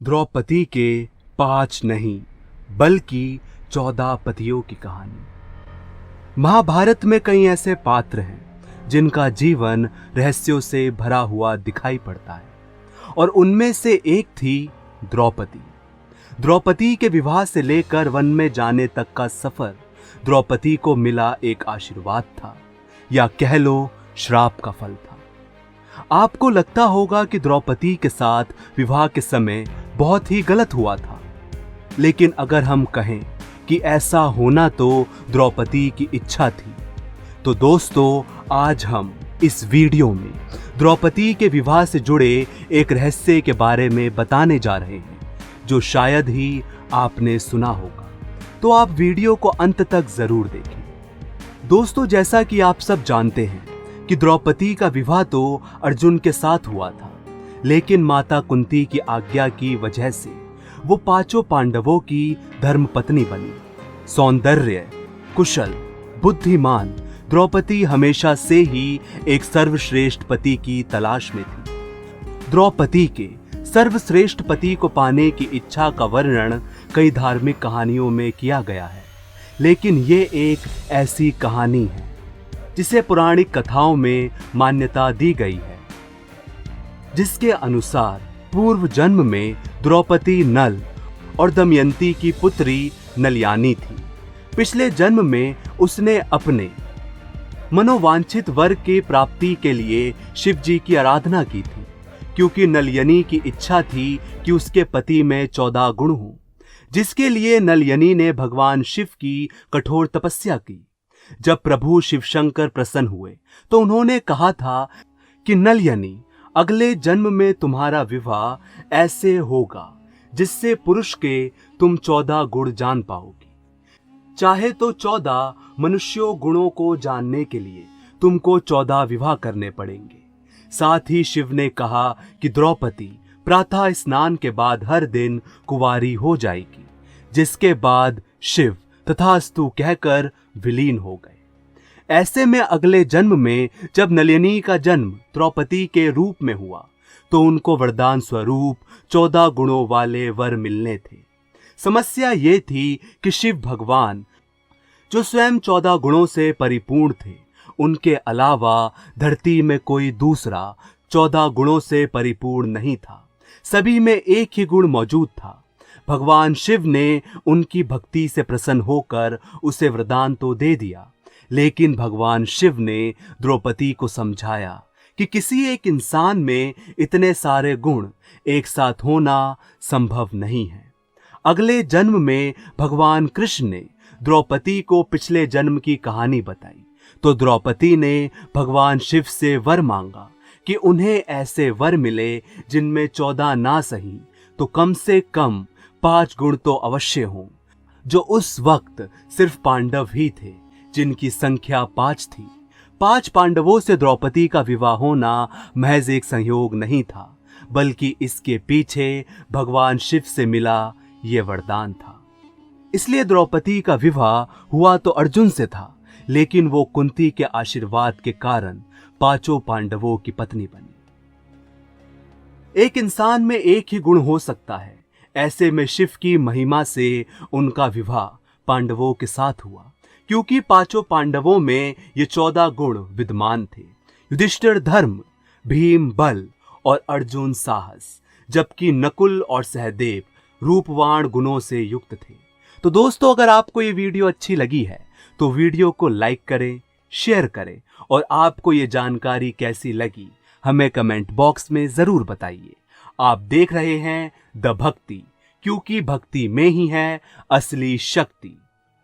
द्रौपदी के 5 नहीं बल्कि 14 पतियों की कहानी। महाभारत में कई ऐसे पात्र हैं जिनका जीवन रहस्यों से भरा हुआ दिखाई पड़ता है और उनमें से एक थी द्रौपदी। द्रौपदी के विवाह से लेकर वन में जाने तक का सफर द्रौपदी को मिला एक आशीर्वाद था, या कह लो श्राप का फल था। आपको लगता होगा कि द्रौपदी के साथ विवाह के समय बहुत ही गलत हुआ था, लेकिन अगर हम कहें कि ऐसा होना तो द्रौपदी की इच्छा थी, तो दोस्तों आज हम इस वीडियो में द्रौपदी के विवाह से जुड़े एक रहस्य के बारे में बताने जा रहे हैं जो शायद ही आपने सुना होगा। तो आप वीडियो को अंत तक जरूर देखें। दोस्तों, जैसा कि आप सब जानते हैं कि द्रौपदी का विवाह तो अर्जुन के साथ हुआ था, लेकिन माता कुंती की आज्ञा की वजह से वो 5 पांडवों की धर्मपत्नी बनी। सौंदर्य, कुशल, बुद्धिमान द्रौपदी हमेशा से ही एक सर्वश्रेष्ठ पति की तलाश में थी। द्रौपदी के सर्वश्रेष्ठ पति को पाने की इच्छा का वर्णन कई धार्मिक कहानियों में किया गया है, लेकिन ये एक ऐसी कहानी है जिसे पौराणिक कथाओं में मान्यता दी गई है, जिसके अनुसार पूर्व जन्म में द्रौपदी नल और दमयंती की पुत्री नलयानी थी। पिछले जन्म में उसने अपने मनोवांछित वर की प्राप्ति के लिए शिव जी की आराधना की थी, क्योंकि नलयनी की इच्छा थी कि उसके पति में 14 गुण हों, जिसके लिए नलयनी ने भगवान शिव की कठोर तपस्या की। जब प्रभु शिव शंकर प्रसन्न हुए तो उन्होंने कहा था कि नलयनी, अगले जन्म में तुम्हारा विवाह ऐसे होगा जिससे पुरुष के तुम 14 गुण जान पाओगी। चाहे तो 14 मनुष्यों गुणों को जानने के लिए तुमको 14 विवाह करने पड़ेंगे। साथ ही शिव ने कहा कि द्रौपदी प्रातः स्नान के बाद हर दिन कुंवारी हो जाएगी, जिसके बाद शिव तथास्तु कहकर विलीन हो गए। ऐसे में अगले जन्म में जब नलिनी का जन्म द्रौपदी के रूप में हुआ तो उनको वरदान स्वरूप 14 गुणों वाले वर मिलने थे। समस्या ये थी कि शिव भगवान, जो स्वयं 14 गुणों से परिपूर्ण थे, उनके अलावा धरती में कोई दूसरा 14 गुणों से परिपूर्ण नहीं था। सभी में एक ही गुण मौजूद था। भगवान शिव ने उनकी भक्ति से प्रसन्न होकर उसे वरदान तो दे दिया, लेकिन भगवान शिव ने द्रौपदी को समझाया कि किसी एक इंसान में इतने सारे गुण एक साथ होना संभव नहीं है। अगले जन्म में भगवान कृष्ण ने द्रौपदी को पिछले जन्म की कहानी बताई, तो द्रौपदी ने भगवान शिव से वर मांगा कि उन्हें ऐसे वर मिले जिनमें 14 ना सही तो कम से कम 5 गुण तो अवश्य हों, जो उस वक्त सिर्फ पांडव ही थे जिनकी संख्या 5 थी। 5 पांडवों से द्रौपदी का विवाह होना महज एक संयोग नहीं था, बल्कि इसके पीछे भगवान शिव से मिला ये वरदान था। इसलिए द्रौपदी का विवाह हुआ तो अर्जुन से था, लेकिन वो कुंती के आशीर्वाद के कारण 5 पांडवों की पत्नी बनी। एक इंसान में एक ही गुण हो सकता है, ऐसे में शिव की महिमा से उनका विवाह पांडवों के साथ हुआ, क्योंकि 5 पांडवों में ये 14 गुण विद्यमान थे। युधिष्ठिर धर्म, भीम बल और अर्जुन साहस, जबकि नकुल और सहदेव रूपवान गुणों से युक्त थे। तो दोस्तों, अगर आपको ये वीडियो अच्छी लगी है तो वीडियो को लाइक करें, शेयर करें, और आपको ये जानकारी कैसी लगी हमें कमेंट बॉक्स में जरूर बताइए। आप देख रहे हैं द भक्ति, क्योंकि भक्ति में ही है असली शक्ति।